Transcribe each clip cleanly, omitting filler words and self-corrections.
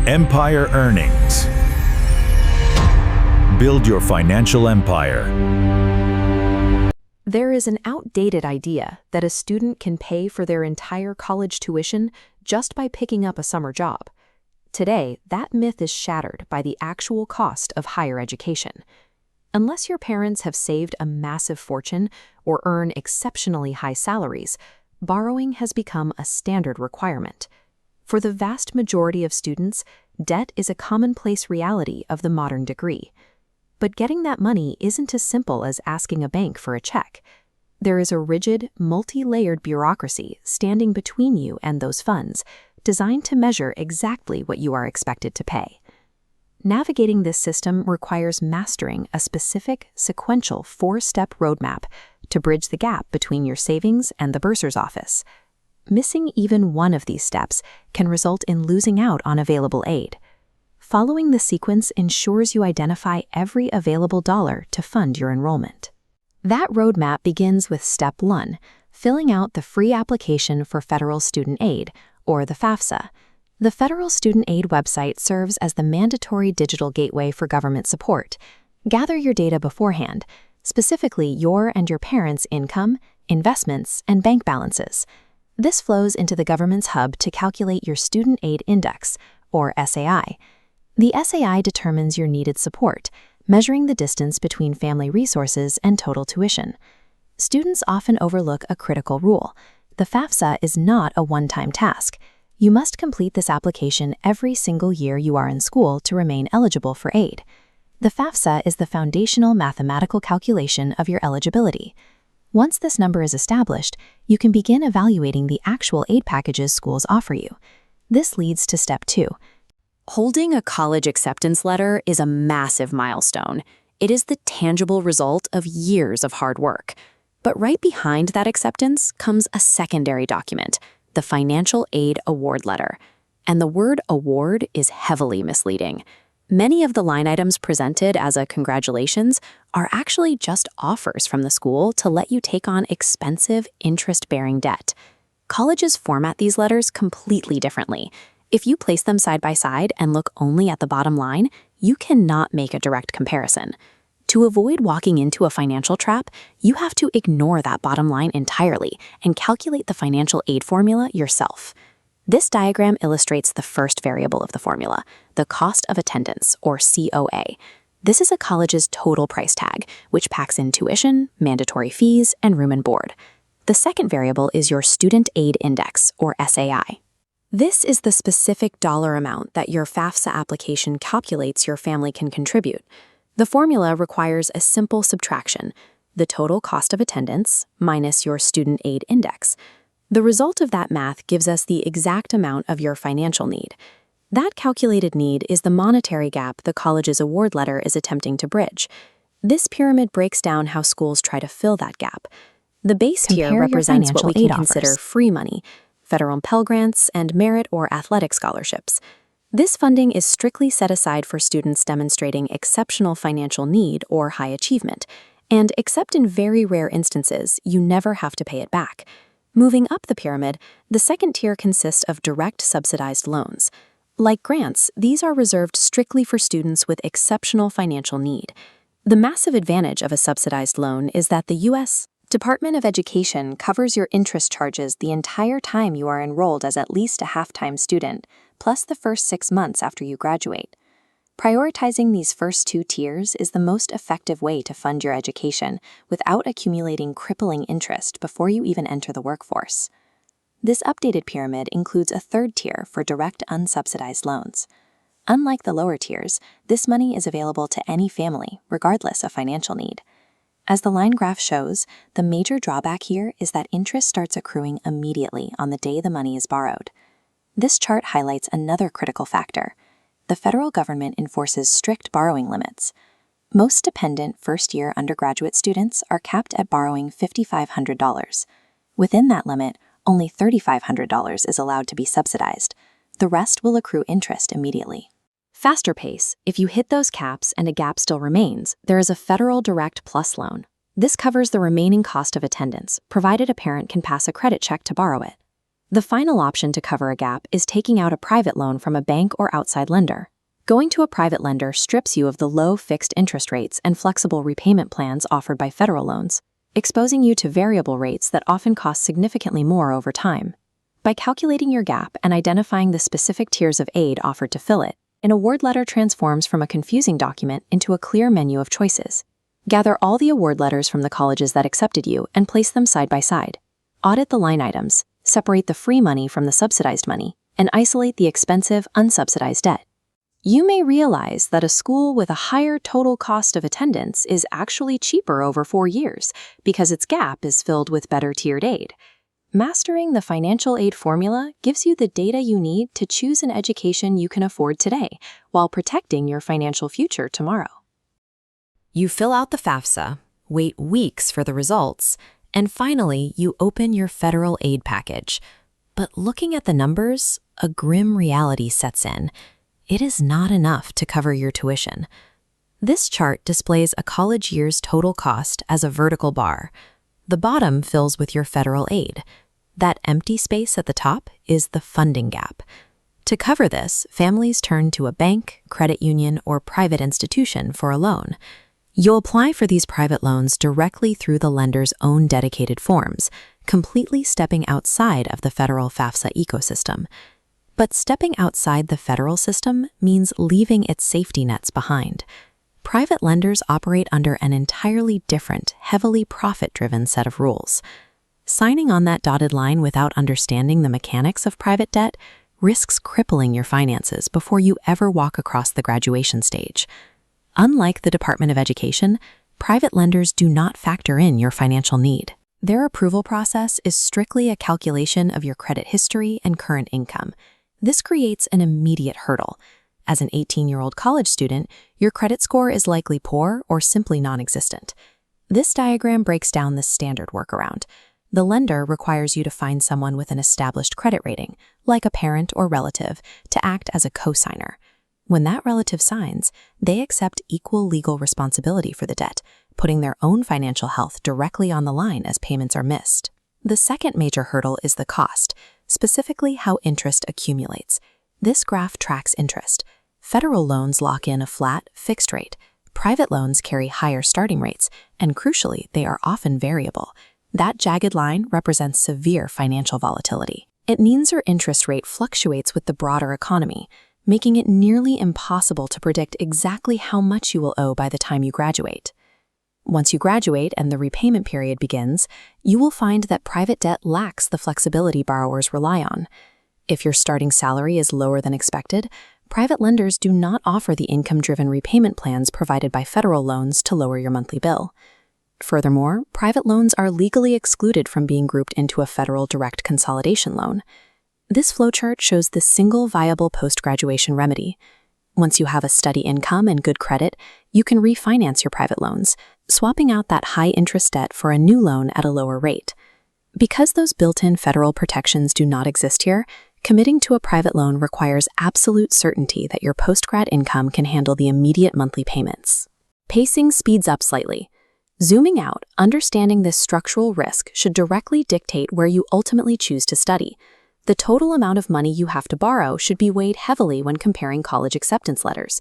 Empire Earnings. Build your financial empire. There is an outdated idea that a student can pay for their entire college tuition just by picking up a summer job. Today, that myth is shattered by the actual cost of higher education. Unless your parents have saved a massive fortune or earn exceptionally high salaries, borrowing has become a standard requirement. For the vast majority of students, debt is a commonplace reality of the modern degree. But getting that money isn't as simple as asking a bank for a check. There is a rigid, multi-layered bureaucracy standing between you and those funds, designed to measure exactly what you are expected to pay. Navigating this system requires mastering a specific, sequential 4-step roadmap to bridge the gap between your savings and the bursar's office. Missing even one of these steps can result in losing out on available aid. Following the sequence ensures you identify every available dollar to fund your enrollment. That roadmap begins with Step 1, filling out the free application for federal student aid, or the FAFSA. The Federal Student Aid website serves as the mandatory digital gateway for government support. Gather your data beforehand, specifically your and your parents' income, investments, and bank balances. This flows into the government's hub to calculate your Student Aid Index, or SAI. The SAI determines your needed support, measuring the distance between family resources and total tuition. Students often overlook a critical rule. The FAFSA is not a one-time task. You must complete this application every single year you are in school to remain eligible for aid. The FAFSA is the foundational mathematical calculation of your eligibility. Once this number is established, you can begin evaluating the actual aid packages schools offer you. This leads to Step 2. Holding a college acceptance letter is a massive milestone. It is the tangible result of years of hard work. But right behind that acceptance comes a secondary document, the Financial Aid Award Letter. And the word award is heavily misleading. Many of the line items presented as a congratulations are actually just offers from the school to let you take on expensive, interest-bearing debt. Colleges format these letters completely differently. If you place them side by side and look only at the bottom line, you cannot make a direct comparison. To avoid walking into a financial trap, you have to ignore that bottom line entirely and calculate the financial aid formula yourself. This diagram illustrates the first variable of the formula, the cost of attendance, or COA. This is a college's total price tag, which packs in tuition, mandatory fees, and room and board. The second variable is your Student Aid Index, or SAI. This is the specific dollar amount that your FAFSA application calculates your family can contribute. The formula requires a simple subtraction, the total cost of attendance minus your Student Aid Index. The result of that math gives us the exact amount of your financial need. That calculated need is the monetary gap the college's award letter is attempting to bridge. This pyramid breaks down how schools try to fill that gap. The base tier represents what we can consider free money, federal Pell Grants, and merit or athletic scholarships. This funding is strictly set aside for students demonstrating exceptional financial need or high achievement, and except in very rare instances, you never have to pay it back. Moving up the pyramid, the second tier consists of direct subsidized loans. Like grants, these are reserved strictly for students with exceptional financial need. The massive advantage of a subsidized loan is that the U.S. Department of Education covers your interest charges the entire time you are enrolled as at least a half-time student, plus the first 6 months after you graduate. Prioritizing these first 2 tiers is the most effective way to fund your education without accumulating crippling interest before you even enter the workforce. This updated pyramid includes a third tier for direct unsubsidized loans. Unlike the lower tiers, this money is available to any family, regardless of financial need. As the line graph shows, the major drawback here is that interest starts accruing immediately on the day the money is borrowed. This chart highlights another critical factor. The federal government enforces strict borrowing limits. Most dependent first-year undergraduate students are capped at borrowing $5,500. Within that limit, only $3,500 is allowed to be subsidized. The rest will accrue interest immediately. Faster pace, if you hit those caps and a gap still remains, there is a federal direct plus loan. This covers the remaining cost of attendance, provided a parent can pass a credit check to borrow it. The final option to cover a gap is taking out a private loan from a bank or outside lender. Going to a private lender strips you of the low fixed interest rates and flexible repayment plans offered by federal loans, exposing you to variable rates that often cost significantly more over time. By calculating your gap and identifying the specific tiers of aid offered to fill it, an award letter transforms from a confusing document into a clear menu of choices. Gather all the award letters from the colleges that accepted you and place them side by side. Audit the line items, separate the free money from the subsidized money, and isolate the expensive, unsubsidized debt. You may realize that a school with a higher total cost of attendance is actually cheaper over 4 years because its gap is filled with better tiered aid. Mastering the financial aid formula gives you the data you need to choose an education you can afford today while protecting your financial future tomorrow. You fill out the FAFSA, wait weeks for the results, and finally you open your federal aid package. But looking at the numbers, a grim reality sets in. It is not enough to cover your tuition. This chart displays a college year's total cost as a vertical bar. The bottom fills with your federal aid. That empty space at the top is the funding gap. To cover this, families turn to a bank, credit union, or private institution for a loan. You'll apply for these private loans directly through the lender's own dedicated forms, completely stepping outside of the federal FAFSA ecosystem. But stepping outside the federal system means leaving its safety nets behind. Private lenders operate under an entirely different, heavily profit-driven set of rules. Signing on that dotted line without understanding the mechanics of private debt risks crippling your finances before you ever walk across the graduation stage. Unlike the Department of Education, private lenders do not factor in your financial need. Their approval process is strictly a calculation of your credit history and current income. This creates an immediate hurdle. As an 18-year-old college student, your credit score is likely poor or simply non-existent. This diagram breaks down the standard workaround. The lender requires you to find someone with an established credit rating, like a parent or relative, to act as a co-signer. When that relative signs, they accept equal legal responsibility for the debt, putting their own financial health directly on the line as payments are missed. The second major hurdle is the cost, specifically how interest accumulates. This graph tracks interest. Federal loans lock in a flat, fixed rate. Private loans carry higher starting rates, and crucially, they are often variable. That jagged line represents severe financial volatility. It means your interest rate fluctuates with the broader economy, making it nearly impossible to predict exactly how much you will owe by the time you graduate. Once you graduate and the repayment period begins, you will find that private debt lacks the flexibility borrowers rely on. If your starting salary is lower than expected, private lenders do not offer the income-driven repayment plans provided by federal loans to lower your monthly bill. Furthermore, private loans are legally excluded from being grouped into a federal direct consolidation loan. This flowchart shows the single viable post-graduation remedy. Once you have a steady income and good credit, you can refinance your private loans, swapping out that high-interest debt for a new loan at a lower rate. Because those built-in federal protections do not exist here, committing to a private loan requires absolute certainty that your post-grad income can handle the immediate monthly payments. Pacing speeds up slightly. Zooming out, understanding this structural risk should directly dictate where you ultimately choose to study. The total amount of money you have to borrow should be weighed heavily when comparing college acceptance letters.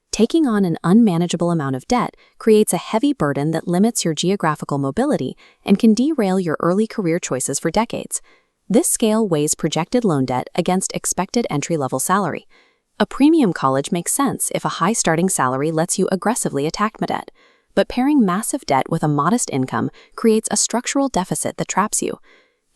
Taking on an unmanageable amount of debt creates a heavy burden that limits your geographical mobility and can derail your early career choices for decades. This scale weighs projected loan debt against expected entry-level salary. A premium college makes sense if a high starting salary lets you aggressively attack debt. But pairing massive debt with a modest income creates a structural deficit that traps you.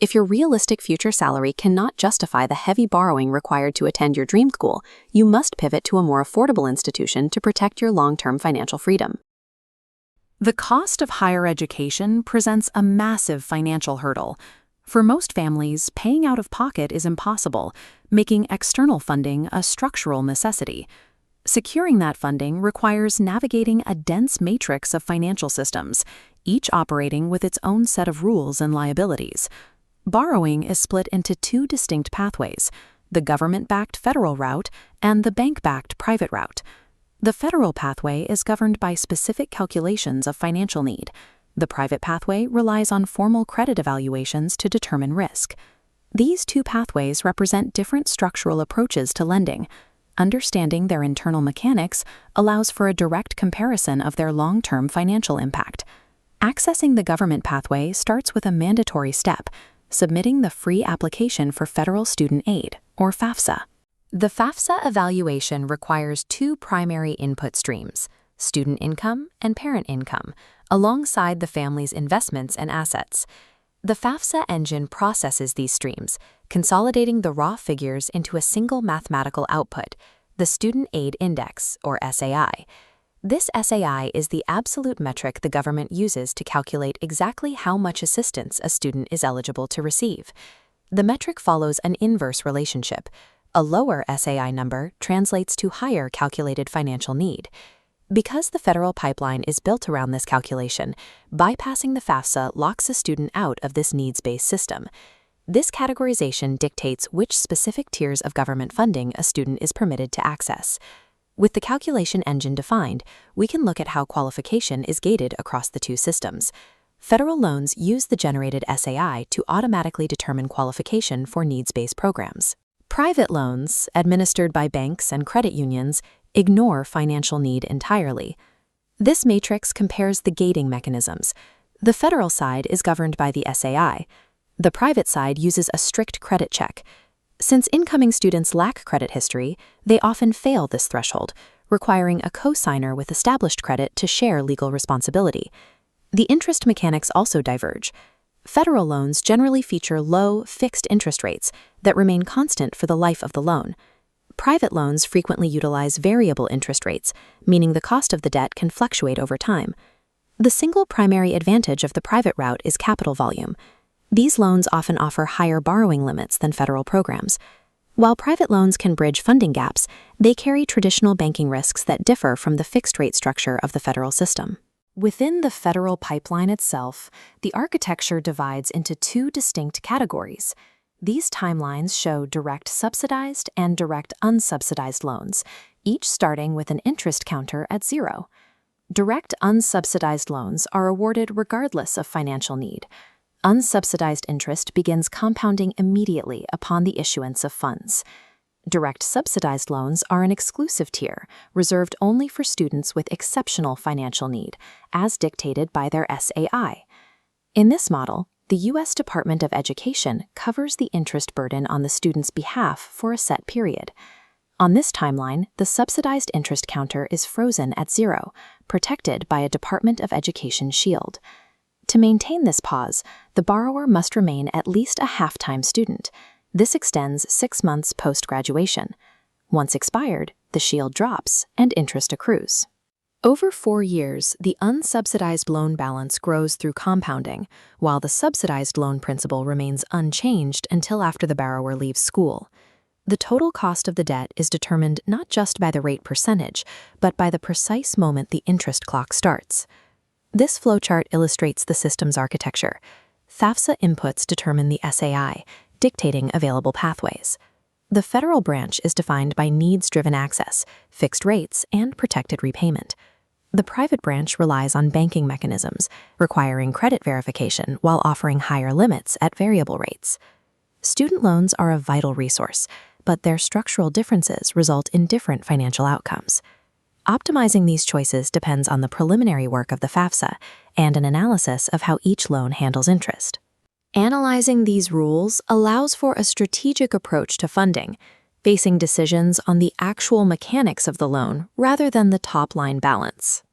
If your realistic future salary cannot justify the heavy borrowing required to attend your dream school, you must pivot to a more affordable institution to protect your long-term financial freedom. The cost of higher education presents a massive financial hurdle. For most families, paying out of pocket is impossible, making external funding a structural necessity. Securing that funding requires navigating a dense matrix of financial systems, each operating with its own set of rules and liabilities. Borrowing is split into two distinct pathways, the government-backed federal route and the bank-backed private route. The federal pathway is governed by specific calculations of financial need. The private pathway relies on formal credit evaluations to determine risk. These two pathways represent different structural approaches to lending. Understanding their internal mechanics allows for a direct comparison of their long-term financial impact. Accessing the government pathway starts with a mandatory step: submitting the free application for federal student aid, or FAFSA. The FAFSA evaluation requires two primary input streams: student income and parent income, alongside the family's investments and assets. The FAFSA engine processes these streams, consolidating the raw figures into a single mathematical output, the Student Aid Index, or SAI. This SAI is the absolute metric the government uses to calculate exactly how much assistance a student is eligible to receive. The metric follows an inverse relationship. A lower SAI number translates to higher calculated financial need. Because the federal pipeline is built around this calculation, bypassing the FAFSA locks a student out of this needs-based system. This categorization dictates which specific tiers of government funding a student is permitted to access. With the calculation engine defined, we can look at how qualification is gated across the two systems. Federal loans use the generated SAI to automatically determine qualification for needs-based programs. Private loans, administered by banks and credit unions, ignore financial need entirely. This matrix compares the gating mechanisms. The federal side is governed by the SAI. The private side uses a strict credit check. Since incoming students lack credit history, they often fail this threshold, requiring a co-signer with established credit to share legal responsibility. The interest mechanics also diverge. Federal loans generally feature low, fixed interest rates that remain constant for the life of the loan. Private loans frequently utilize variable interest rates, meaning the cost of the debt can fluctuate over time. The single primary advantage of the private route is capital volume. These loans often offer higher borrowing limits than federal programs. While private loans can bridge funding gaps, they carry traditional banking risks that differ from the fixed rate structure of the federal system. Within the federal pipeline itself, the architecture divides into two distinct categories. These timelines show direct subsidized and direct unsubsidized loans, each starting with an interest counter at 0. Direct unsubsidized loans are awarded regardless of financial need. Unsubsidized interest begins compounding immediately upon the issuance of funds. Direct subsidized loans are an exclusive tier, reserved only for students with exceptional financial need, as dictated by their SAI. In this model, the U.S. Department of Education covers the interest burden on the student's behalf for a set period. On this timeline, the subsidized interest counter is frozen at 0, protected by a Department of Education shield. To maintain this pause, the borrower must remain at least a half-time student. This extends 6 months post-graduation. Once expired, the shield drops and interest accrues. Over 4 years, the unsubsidized loan balance grows through compounding, while the subsidized loan principal remains unchanged until after the borrower leaves school. The total cost of the debt is determined not just by the rate percentage, but by the precise moment the interest clock starts. This flowchart illustrates the system's architecture. FAFSA inputs determine the SAI, dictating available pathways. The federal branch is defined by needs-driven access, fixed rates, and protected repayment. The private branch relies on banking mechanisms, requiring credit verification while offering higher limits at variable rates. Student loans are a vital resource, but their structural differences result in different financial outcomes. Optimizing these choices depends on the preliminary work of the FAFSA and an analysis of how each loan handles interest. Analyzing these rules allows for a strategic approach to funding, basing decisions on the actual mechanics of the loan rather than the top-line balance.